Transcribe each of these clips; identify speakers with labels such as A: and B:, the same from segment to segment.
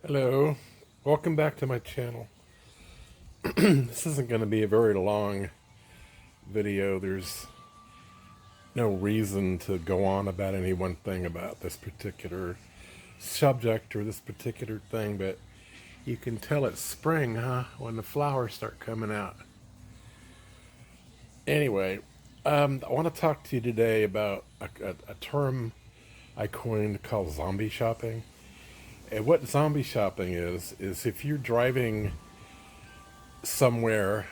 A: Hello, welcome back to my channel. This isn't going to be a very long video. There's no reason to go on about any one thing about this particular subject or this particular thing, but you can tell it's spring, huh? When the flowers start coming out. Anyway, I want to talk to you today about a term I coined called zombie shopping. And what zombie shopping is if you're driving somewhere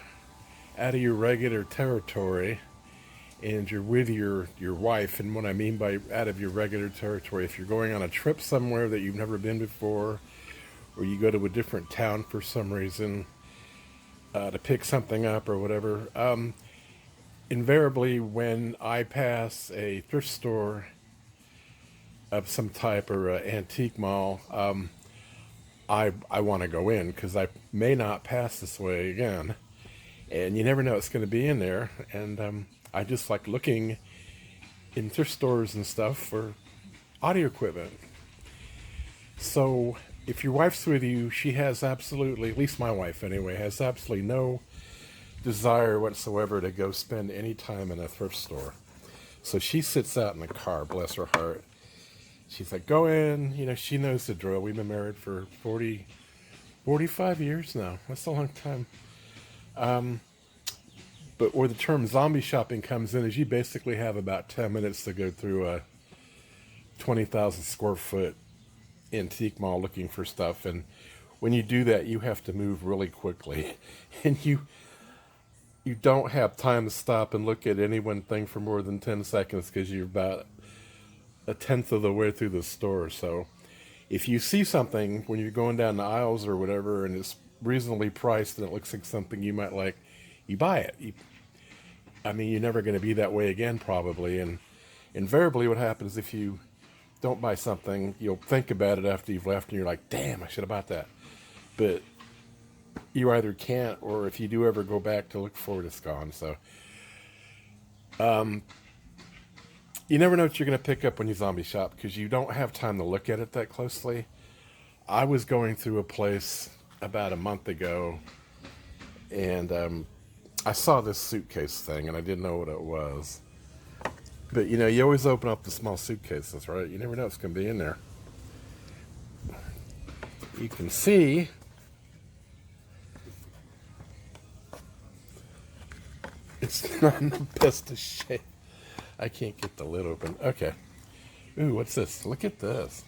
A: out of your regular territory and you're with your wife, and what I mean by out of your regular territory, if you're going on a trip somewhere that you've never been before, or you go to a different town for some reason to pick something up or whatever, invariably when I pass a thrift store of some type or an antique mall, I want to go in because I may not pass this way again, and you never know what's going to be in there. And I just like looking in thrift stores and stuff for audio equipment. So if your wife's with you, she has absolutely, at least my wife anyway, has absolutely no desire whatsoever to go spend any time in a thrift store. So she sits out in the car, bless her heart. She's like, go in. You know, she knows the drill. We've been married for 45 years now. That's a long time. But where the term zombie shopping comes in is you basically have about 10 minutes to go through a 20,000 square foot antique mall looking for stuff. And when you do that, you have to move really quickly. And you don't have time to stop and look at any one thing for more than 10 seconds because you're about a tenth of the way through the store. So if you see something when you're going down the aisles or whatever and it's reasonably priced and it looks like something you might like, you buy it. You're never going to be that way again probably. And invariably what happens if you don't buy something, you'll think about it after you've left and you're like, damn, I should have bought that. But you either can't, or if you do ever go back to look for it, it's gone. So you never know what you're going to pick up when you zombie shop because you don't have time to look at it that closely. I was going through a place about a month ago, and I saw this suitcase thing, and I didn't know what it was. But, you know, you always open up the small suitcases, right? You never know what's going to be in there. You can see it's not in the best of shape. I can't get the lid open. Okay. Ooh, what's this? Look at this.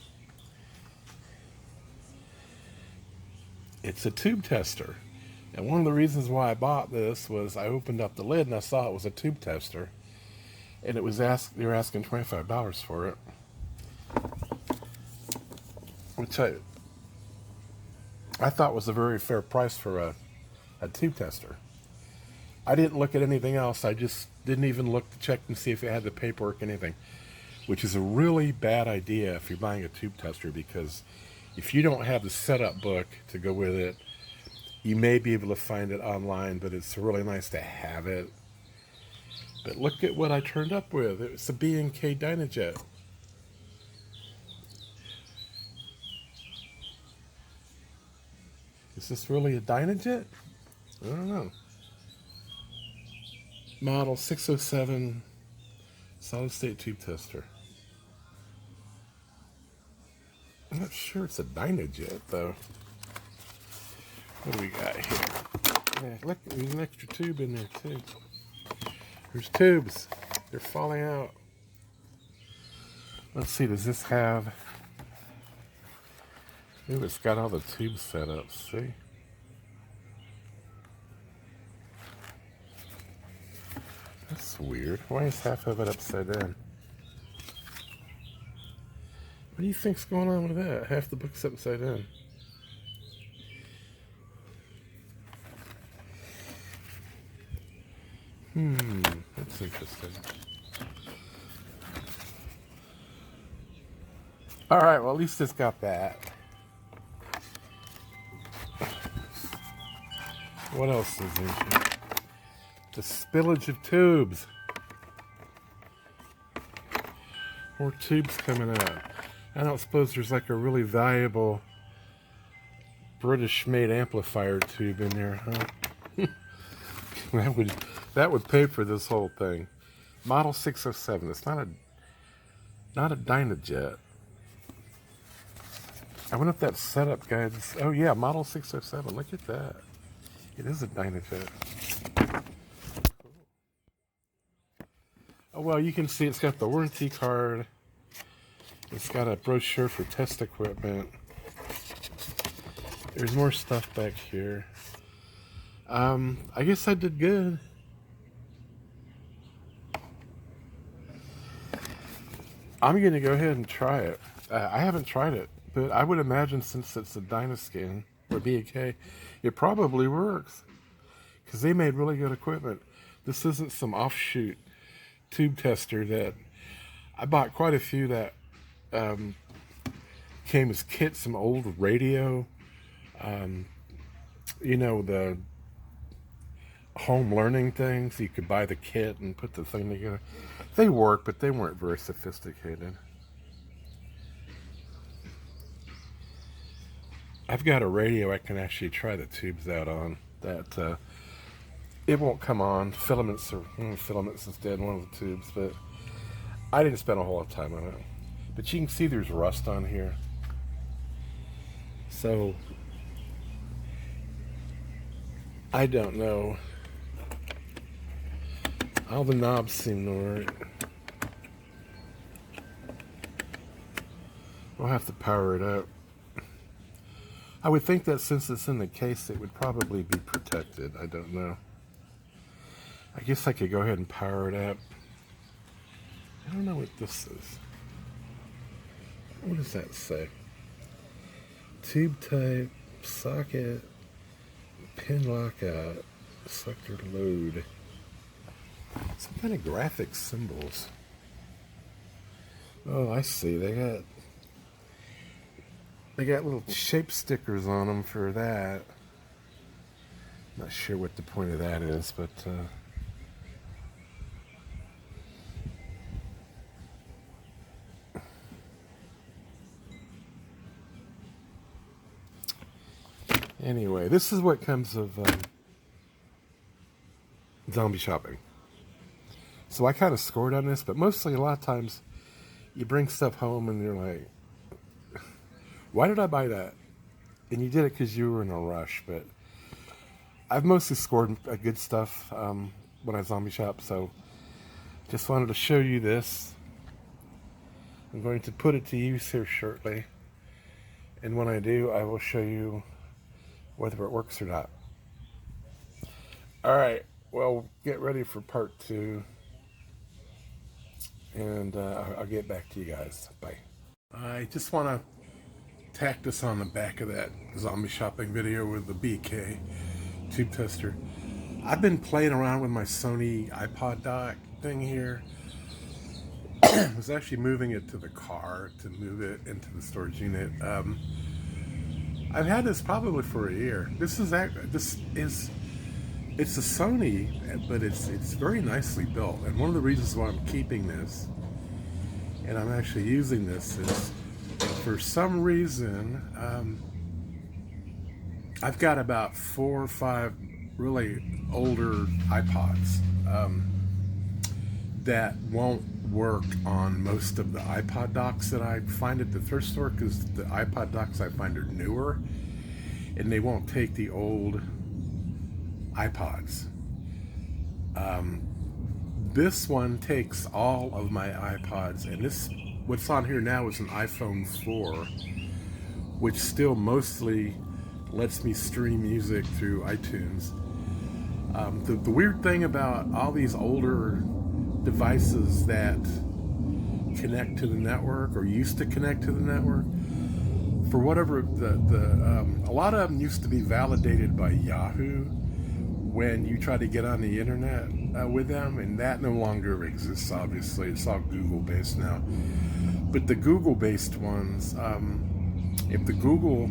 A: It's a tube tester. And one of the reasons why I bought this was I opened up the lid and I saw it was a tube tester. And it was they were asking $25 for it. Which I thought was a very fair price for a tube tester. I didn't look at anything else. I just didn't even look to check and see if it had the paperwork, anything, which is a really bad idea if you're buying a tube tester, because if you don't have the setup book to go with it, you may be able to find it online, but it's really nice to have it. But look at what I turned up with. It's a B&K Dynajet. Is this really a Dynajet? I don't know. Model 607 solid state tube tester. I'm not sure it's a Dynajet though. What do we got here? Yeah, look, there's an extra tube in there too. There's tubes. They're falling out. Let's see, does this have... Ooh, it's got all the tubes set up, see? That's weird. Why is half of it upside down? What do you think's going on with that? Half the book's upside down. That's interesting. Alright, well at least it's got that. What else is in here? The spillage of tubes. More tubes coming out. I don't suppose there's like a really valuable British-made amplifier tube in there, huh? that would pay for this whole thing. Model 607. It's not a Dynajet. I wonder if that setup guides. Oh yeah, Model 607. Look at that. It is a Dynajet. Oh well, you can see it's got the warranty card. It's got a brochure for test equipment. There's more stuff back here. I guess I did good. I'm going to go ahead and try it. I haven't tried it, but I would imagine since it's a Dynascan or BK, it probably works because they made really good equipment. This isn't some offshoot tube tester that I bought quite a few that came as kits, some old radio, you know, the home learning things. You could buy the kit and put the thing together. They work, but they weren't very sophisticated. I've got a radio I can actually try the tubes out on. That it won't come on. Filaments is dead in one of the tubes, but I didn't spend a whole lot of time on it. But you can see there's rust on here. So I don't know. All the knobs seem to work. We'll have to power it up. I would think that since it's in the case, it would probably be protected. I don't know. I guess I could go ahead and power it up. I don't know what this is. What does that say? Tube type, socket, pin lockout, selector load. Some kind of graphic symbols. Oh, I see. They got little shape stickers on them for that. Not sure what the point of that is, but anyway, this is what comes of zombie shopping. So I kind of scored on this, but mostly a lot of times you bring stuff home and you're like, why did I buy that? And you did it because you were in a rush. But I've mostly scored good stuff when I zombie shop, so just wanted to show you this. I'm going to put it to use here shortly, and when I do, I will show you whether it works or not. All right, well, get ready for part 2. And I'll get back to you guys. Bye. I just want to tack this on the back of that zombie shopping video with the BK tube tester. I've been playing around with my Sony iPod dock thing here. I was actually moving it to the car to move it into the storage unit. I've had this probably for a year. It's a Sony, but it's very nicely built. And one of the reasons why I'm keeping this, and I'm actually using this, is for some reason, I've got about 4 or 5 really older iPods that won't work on most of the iPod docks that I find at the thrift store, because the iPod docks I find are newer, and they won't take the old iPods. This one takes all of my iPods, and what's on here now is an iPhone 4, which still mostly lets me stream music through iTunes. The weird thing about all these older devices that connect to the network, or used to connect to the network, for whatever, a lot of them used to be validated by Yahoo when you try to get on the internet with them, and that no longer exists. Obviously, it's all Google based now. But the Google based ones, if the Google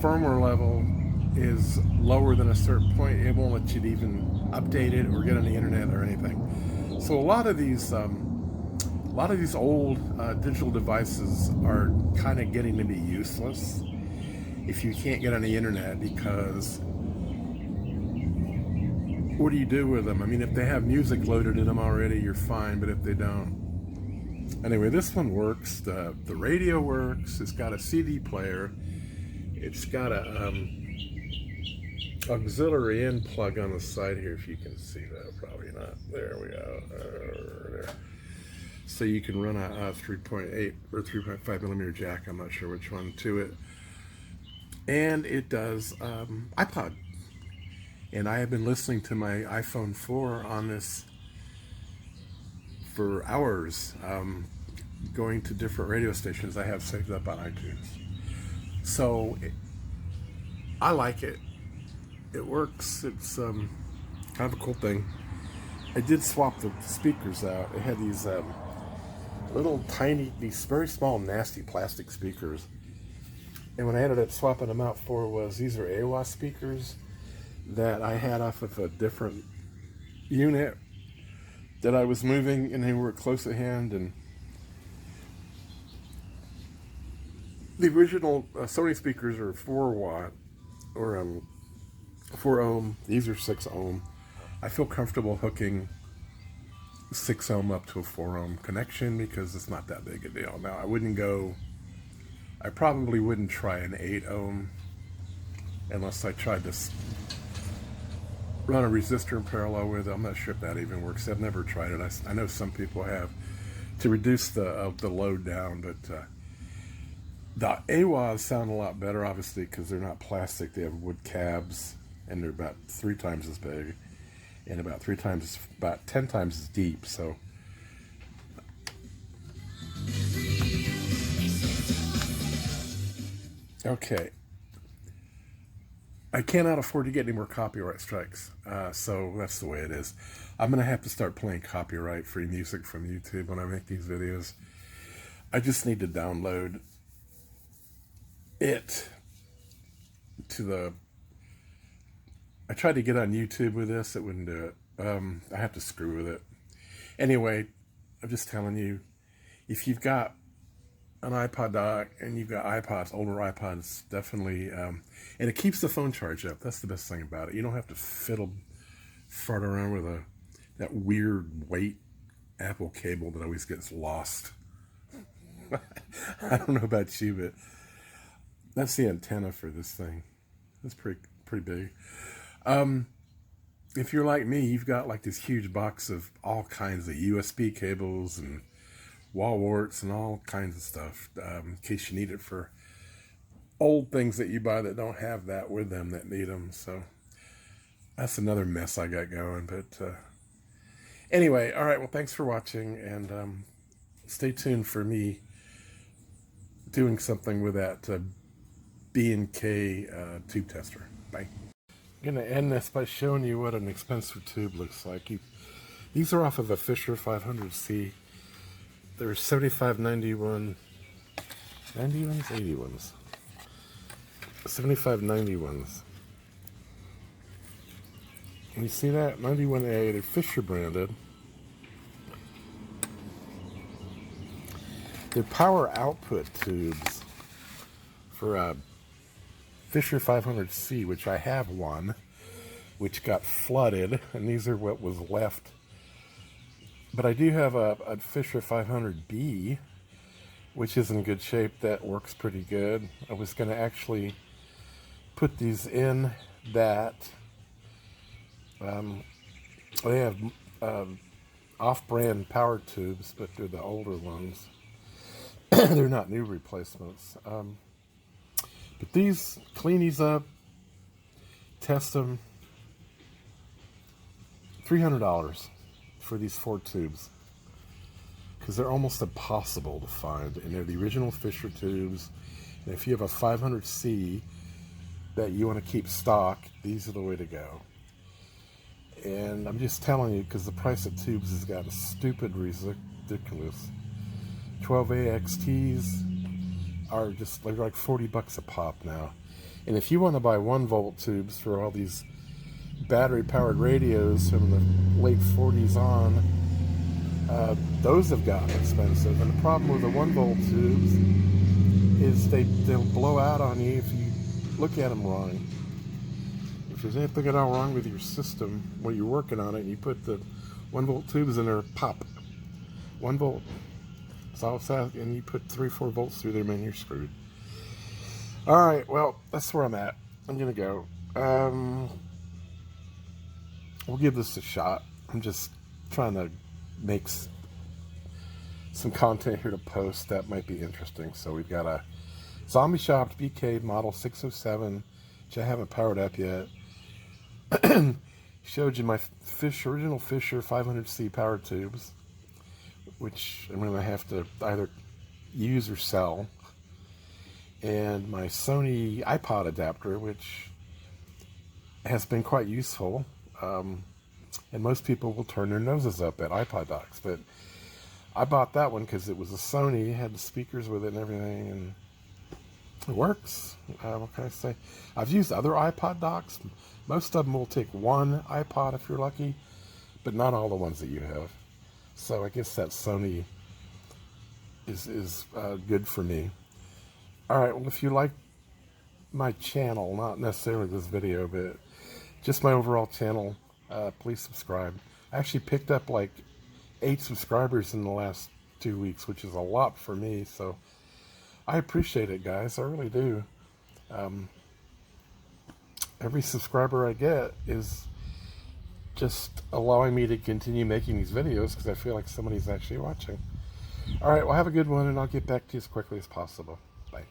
A: firmware level is lower than a certain point, it won't let you even update it or get on the internet or anything. So a lot of these old digital devices are kind of getting to be useless, if you can't get on the internet, because what do you do with them? I mean, if they have music loaded in them already, you're fine, but if they don't. Anyway, this one works. The radio works. It's got a CD player. It's got a auxiliary in plug on the side here, if you can see that. Probably not. There we go. There. So you can run a 3.8 or 3.5 millimeter jack, I'm not sure which one, to it. And it does iPod. And I have been listening to my iPhone 4 on this for hours, going to different radio stations I have saved up on iTunes. So I like it. It works. It's kind of a cool thing. I did swap the speakers out. It had these little tiny, these very small, nasty plastic speakers. And what I ended up swapping them out for was, these are AWA speakers that I had off of a different unit that I was moving, and they were close at hand. And the original Sony speakers are 4 watt or 4 ohm. These are 6 ohm. I feel comfortable hooking 6 ohm up to a 4 ohm connection because it's not that big a deal. Now, I probably wouldn't try an 8 ohm unless I tried to run a resistor in parallel with it. I'm not sure if that even works. I've never tried it. I know some people have to reduce the load down, but the AWAs sound a lot better, obviously, because they're not plastic. They have wood cabs, and they're about 3 times as big, and about 10 times as deep. So okay, I cannot afford to get any more copyright strikes, so that's the way it is. I'm going to have to start playing copyright-free music from YouTube when I make these videos. I just need to download it to the... I tried to get on YouTube with this, it wouldn't do it. I have to screw with it. Anyway, I'm just telling you, if you've got an iPod dock and you've got iPods, older iPods, definitely, and it keeps the phone charge up. That's the best thing about it. You don't have to fart around with that weird weight Apple cable that always gets lost. I don't know about you, but that's the antenna for this thing. That's pretty big. If you're like me, you've got like this huge box of all kinds of USB cables and wall warts and all kinds of stuff, in case you need it for old things that you buy that don't have that with them, that need them. So that's another mess I got going. But anyway, all right, well, thanks for watching, and stay tuned for me doing something with that B&K tube tester. Bye. I'm going to end this by showing you what an expensive tube looks like. These are off of a Fisher 500C. There's 7591, 91s, 81s, 7591s. And you see that? 91A, they're Fisher branded. They're power output tubes for a Fisher 500C, which I have one, which got flooded, and these are what was left. But I do have a Fisher 500B, which is in good shape. That works pretty good. I was going to actually put these in that. They have off-brand power tubes, but they're the older ones. They're not new replacements. But these, clean these up, test them. $300 for these 4 tubes, because they're almost impossible to find, and they're the original Fisher tubes. And if you have a 500C that you want to keep stock, these are the way to go. And I'm just telling you, because the price of tubes has gotten stupid ridiculous. 12A XTs are just like $40 a pop now. And if you want to buy 1-volt tubes for all these battery-powered radios from the late 40s on, those have gotten expensive. And the problem with the 1-volt tubes is they'll blow out on you if you look at them wrong. If there's anything at all wrong with your system when you're working on it, and you put the 1-volt tubes in there, pop, 1 volt. So it's out, and you put 3-4 volts through there, man, you're screwed. All right, well, that's where I'm at. I'm gonna go. We'll give this a shot. I'm just trying to make some content here to post that might be interesting. So we've got a Zombie Shop BK model 607, which I haven't powered up yet. Showed you my original Fisher 500C power tubes, which I'm going to have to either use or sell. And my Sony iPod adapter, which has been quite useful. And most people will turn their noses up at iPod docks, but I bought that one because it was a Sony, had the speakers with it and everything, and it works. What can I say? I've used other iPod docks. Most of them will take one iPod if you're lucky, but not all the ones that you have. So I guess that Sony is good for me. All right, well, if you like my channel, not necessarily this video, but just my overall channel, please subscribe. I actually picked up like 8 subscribers in the last 2 weeks, which is a lot for me, so I appreciate it, guys. I really do. Every subscriber I get is just allowing me to continue making these videos because I feel like somebody's actually watching. All right, well, have a good one, and I'll get back to you as quickly as possible. Bye.